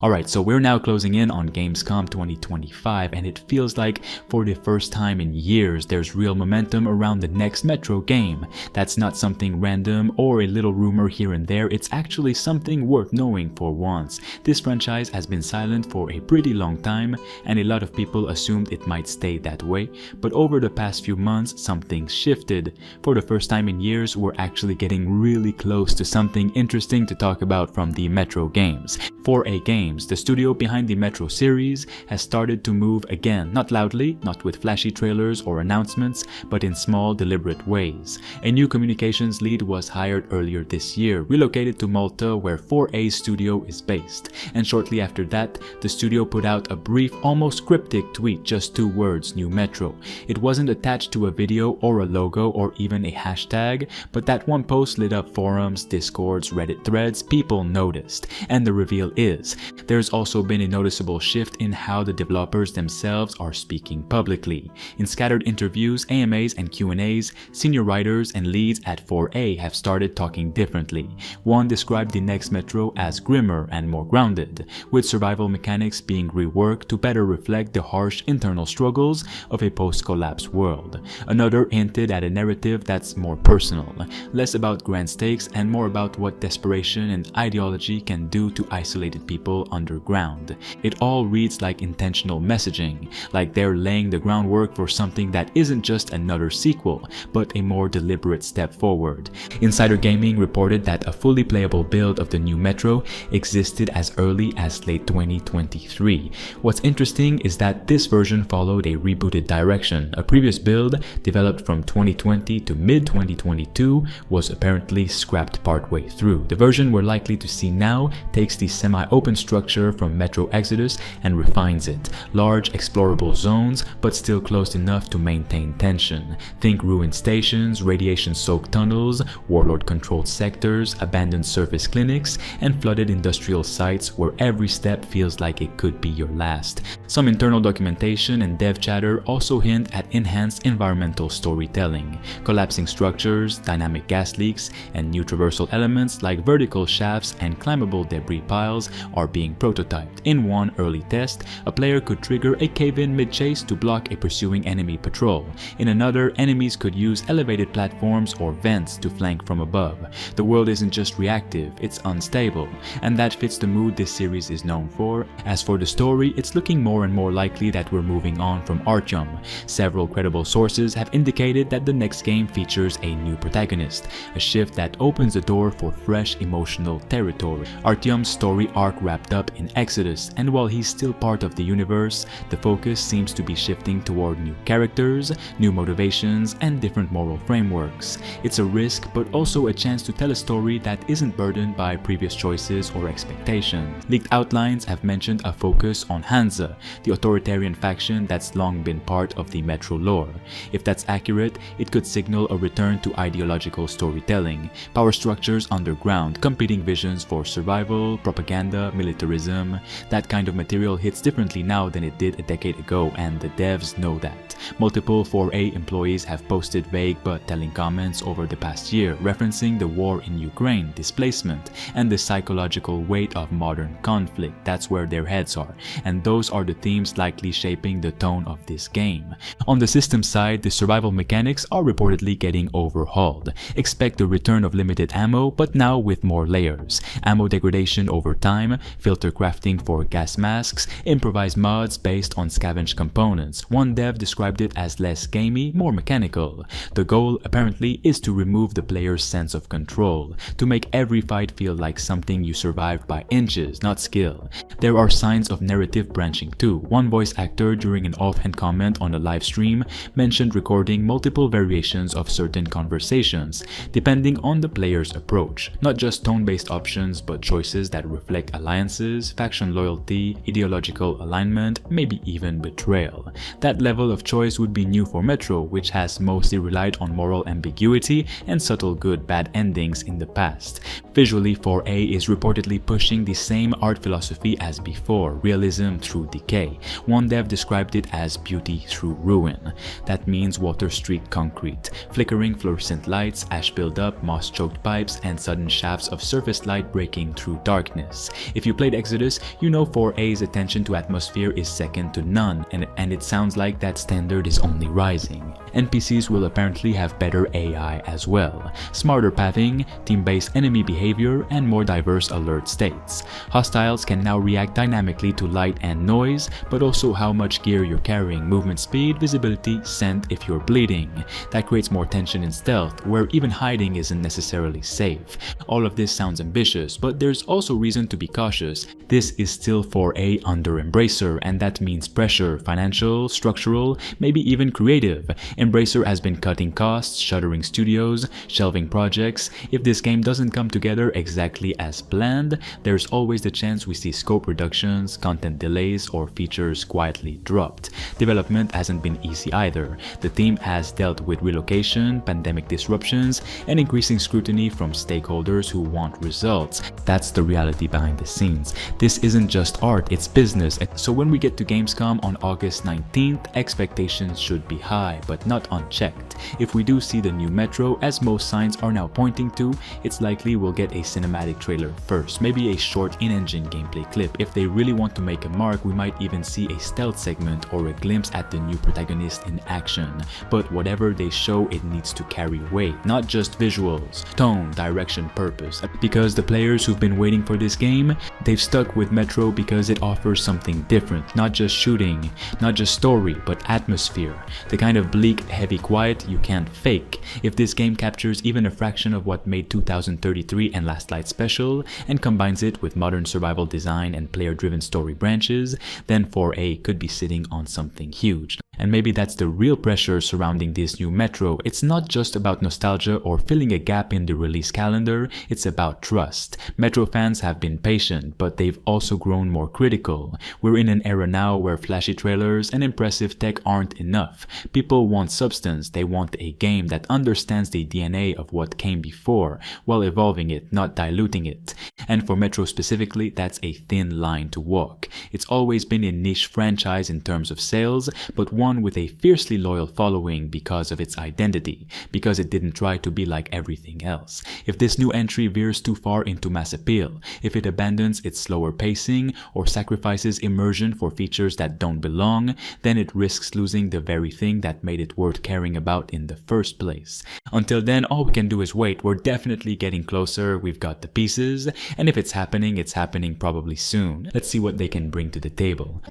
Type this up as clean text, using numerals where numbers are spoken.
Alright, so we're now closing in on Gamescom 2025, and it feels like for the first time in years there's real momentum around the next Metro game. That's not something random or a little rumor here and there, it's actually something worth knowing for once. This franchise has been silent for a pretty long time, and a lot of people assumed it might stay that way, but over the past few months something shifted. For the first time in years, we're actually getting really close to something interesting to talk about from the Metro games. 4A Games, the studio behind the Metro series, has started to move again, not loudly, not with flashy trailers or announcements, but in small, deliberate ways. A new communications lead was hired earlier this year, relocated to Malta where 4A's studio is based, and shortly after that, the studio put out a brief, almost cryptic tweet, just 2 words, New Metro. It wasn't attached to a video or a logo or even a hashtag, but that one post lit up forums, discords, Reddit threads. People noticed, and the reveal is, there's also been a noticeable shift in how the developers themselves are speaking publicly. In scattered interviews, AMAs, and Q&As, senior writers and leads at 4A have started talking differently. One described the next Metro as grimmer and more grounded, with survival mechanics being reworked to better reflect the harsh internal struggles of a post-collapse world. Another hinted at a narrative that's more personal, less about grand stakes and more about what desperation and ideology can do to isolated people underground. It all reads like intentional messaging, like they're laying the groundwork for something that isn't just another sequel, but a more deliberate step forward. Insider Gaming reported that a fully playable build of the new Metro existed as early as late 2023. What's interesting is that this version followed a rebooted direction. A previous build, developed from 2020 to mid-2022, was apparently scrapped partway through. The version we're likely to see now takes the semi-open structure from Metro Exodus and refines it. Large explorable zones, but still closed enough to maintain tension. Think ruined stations, radiation-soaked tunnels, warlord-controlled sectors, abandoned surface clinics, and flooded industrial sites where every step feels like it could be your last. Some internal documentation and dev chatter also hint at enhanced environmental storytelling. Collapsing structures, dynamic gas leaks, and new traversal elements like vertical shafts and climbable debris piles are being prototyped. In one early test, a player could trigger a cave-in mid-chase to block a pursuing enemy patrol. In another, enemies could use elevated platforms or vents to flank from above. The world isn't just reactive, it's unstable, and that fits the mood this series is known for. As for the story, it's looking more and more likely that we're moving on from Artyom. Several credible sources have indicated that the next game features a new protagonist, a shift that opens the door for fresh emotional territory. Artyom's story arc wrapped up in Exodus, and while he's still part of the universe, the focus seems to be shifting toward new characters, new motivations, and different moral frameworks. It's a risk, but also a chance to tell a story that isn't burdened by previous choices or expectations. Leaked outlines have mentioned a focus on Hansa, the authoritarian faction that's long been part of the Metro lore. If that's accurate, it could signal a return to ideological storytelling, power structures underground, competing visions for survival, propaganda, militarism. That kind of material hits differently now than it did a decade ago, and the devs know that. Multiple 4A employees have posted vague but telling comments over the past year, referencing the war in Ukraine, displacement, and the psychological weight of modern conflict. That's where their heads are, and those are the themes likely shaping the tone of this game. On the system side, the survival mechanics are reportedly getting overhauled. Expect the return of limited ammo, but now with more layers. Ammo degradation over time, filter crafting for gas masks, improvised mods based on scavenged components. One dev described it as less gamey, more mechanical. The goal apparently is to remove the player's sense of control, to make every fight feel like something you survived by inches, not skill. There are signs of narrative branching too. One voice actor during an offhand comment on a live stream mentioned recording multiple variations of certain conversations, depending on the player's approach. Not just tone-based options, but choices that reflect alliances, faction loyalty, ideological alignment, maybe even betrayal. That level of choice would be new for Metro, which has mostly relied on moral ambiguity and subtle good-bad endings in the past. Visually, 4A is reportedly pushing the same art philosophy as before, realism through decay. One dev described it as beauty through ruin. That means water-streaked concrete, flickering fluorescent lights, ash buildup, moss-choked pipes, and sudden shafts of surface light breaking through darkness. If you play played Exodus, you know 4A's attention to atmosphere is second to none, and it sounds like that standard is only rising. NPCs will apparently have better AI as well, smarter pathing, team-based enemy behavior, and more diverse alert states. Hostiles can now react dynamically to light and noise, but also how much gear you're carrying, movement speed, visibility, scent if you're bleeding. That creates more tension in stealth, where even hiding isn't necessarily safe. All of this sounds ambitious, but there's also reason to be cautious. This is still 4A under Embracer, and that means pressure, financial, structural, maybe even creative. Embracer has been cutting costs, shuttering studios, shelving projects. If this game doesn't come together exactly as planned, there's always the chance we see scope reductions, content delays, or features quietly dropped. Development hasn't been easy either. The team has dealt with relocation, pandemic disruptions, and increasing scrutiny from stakeholders who want results. That's the reality behind the scenes. This isn't just art, it's business. So when we get to Gamescom on August 19th, expectations should be high, but not unchecked. If we do see the new Metro, as most signs are now pointing to, it's likely we'll get a cinematic trailer first, maybe a short in-engine gameplay clip. If they really want to make a mark, we might even see a stealth segment or a glimpse at the new protagonist in action. But whatever they show, it needs to carry weight, not just visuals, tone, direction, purpose. Because the players who've been waiting for this game, they've stuck with Metro because it offers something different, not just shooting, not just story, but atmosphere, the kind of bleak, heavy quiet you can't fake. If this game captures even a fraction of what made 2033 and Last Light special, and combines it with modern survival design and player-driven story branches, then 4A could be sitting on something huge. And maybe that's the real pressure surrounding this new Metro. It's not just about nostalgia or filling a gap in the release calendar, it's about trust. Metro fans have been patient, but they've also grown more critical. We're in an era now where flashy trailers and impressive tech aren't enough. People want substance, they want a game that understands the DNA of what came before, while evolving it, not diluting it. And for Metro specifically, that's a thin line to walk. It's always been a niche franchise in terms of sales, but one with a fiercely loyal following because of its identity, because it didn't try to be like everything else. If this new entry veers too far into mass appeal, if it abandons its slower pacing or sacrifices immersion for features that don't belong, then it risks losing the very thing that made it worth caring about in the first place. Until then, all we can do is wait. We're definitely getting closer, we've got the pieces, and if it's happening probably soon. Let's see what they can bring to the table.